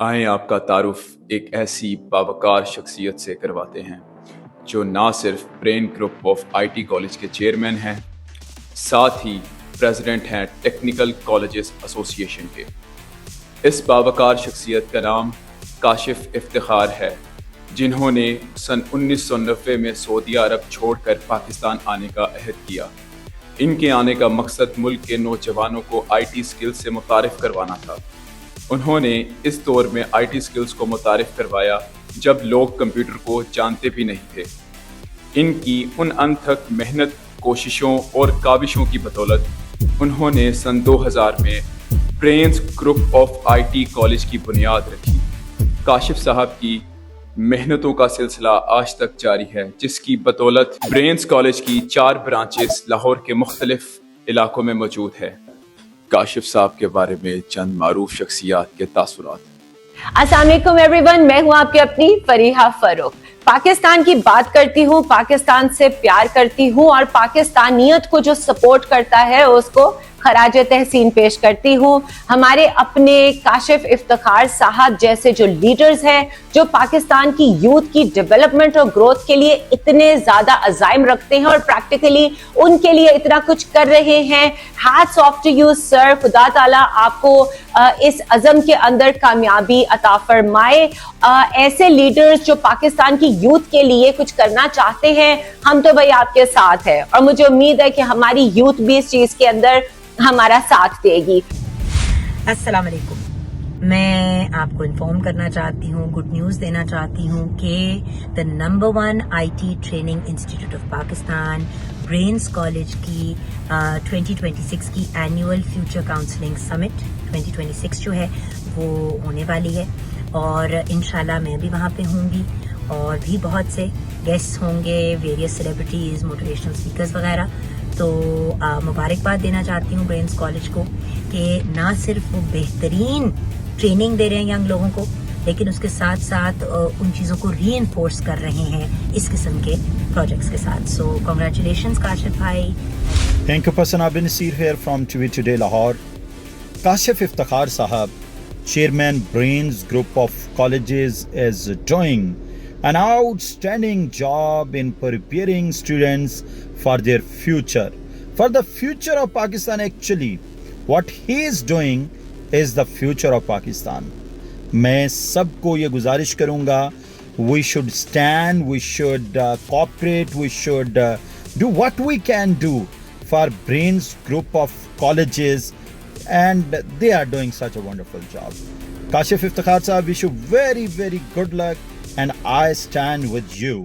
آئیں آپ کا تعارف ایک ایسی باوقار شخصیت سے کرواتے ہیں جو نہ صرف brain group of I T college کے چیئرمین ہیں، ساتھ ہی پریزیڈنٹ ہیں ٹیکنیکل کالجز ایسوسی ایشن کے۔ اس باوقار شخصیت کا نام کاشف افتخار ہے، جنہوں نے سن 1990 میں سعودی عرب چھوڑ کر پاکستان آنے کا عہد کیا۔ ان کے آنے کا مقصد ملک کے نوجوانوں کو آئی ٹی سکلز سے متعارف کروانا تھا۔ انہوں نے اس دور میں آئی ٹی سکلز کو متعارف کروایا جب لوگ کمپیوٹر کو جانتے بھی نہیں تھے۔ ان کی ان انتھک محنت، کوششوں اور کاوشوں کی بدولت انہوں نے سن 2000 میں brains group of I T college کی بنیاد رکھی۔ کاشف صاحب کی محنتوں کا سلسلہ آج تک جاری ہے، جس کی بدولت برینز کالج کی 4 برانچز لاہور کے مختلف علاقوں میں موجود ہے۔ کاشف صاحب کے بارے میں چند معروف شخصیات کے تاثرات۔ السلام علیکم ایوری ون، میں ہوں آپ کی اپنی فریحہ فروخ۔ پاکستان کی بات کرتی ہوں، پاکستان سے پیار کرتی ہوں اور پاکستانیت کو جو سپورٹ کرتا ہے اس کو خراج تحسین پیش کرتی ہوں۔ ہمارے اپنے کاشف افتخار صاحب جیسے جو لیڈرز ہیں، جو پاکستان کی یوتھ کی ڈیولپمنٹ اور گروتھ کے لیے اتنے زیادہ عزائم رکھتے ہیں اور پریکٹیکلی ان کے لیے اتنا کچھ کر رہے ہیں، hats of two you sir. خدا تعالیٰ آپ کو اس عزم کے اندر کامیابی عطا فرمائے۔ ایسے لیڈرز جو پاکستان کی یوتھ کے لیے کچھ کرنا چاہتے ہیں، ہم تو بھائی آپ کے ساتھ ہیں اور مجھے امید ہے کہ ہماری یوتھ بھی اس چیز کے اندر ہمارا ساتھ دے گی۔ السلام علیکم، میں آپ کو انفارم کرنا چاہتی ہوں، گڈ نیوز دینا چاہتی ہوں کہ the number 1 I T training institute of Pakistan brains college کی 2026 کی اینیول فیوچر کاؤنسلنگ سمٹ 2026 جو ہے وہ ہونے والی ہے، اور انشاءاللہ میں بھی وہاں پہ ہوں گی اور بھی بہت سے گیسٹ ہوں گے، ویریس سیلیبریٹیز، موٹیویشنل اسپیکرز وغیرہ۔ تو مبارکباد دینا چاہتی ہوں برینز کالج کو کہ نہ صرف وہ بہترین ٹریننگ دے رہے ہیں ینگ لوگوں کو، لیکن اس کے ساتھ ساتھ ان چیزوں کو ری انفورس کر رہے ہیں اس قسم کے پروجیکٹس کے ساتھ۔ سو کنگریچولیشنز کاشف بھائی۔ Thank you, Person Abin Nasir here from TV Today Lahore. Kashif Iftikhar Sahab, Chairman Brains Group of Colleges, is doing an outstanding job in preparing students for their future. For the future of Pakistan, actually, what he is doing is the future of Pakistan. میں سب کو یہ گزارش کروں گا، we should stand, we should cooperate, we should do what we can do for Brains Group of Colleges, and they are doing such a wonderful job. Kashif Iftikhar Sahab, wish you very, very good luck, and I stand with you.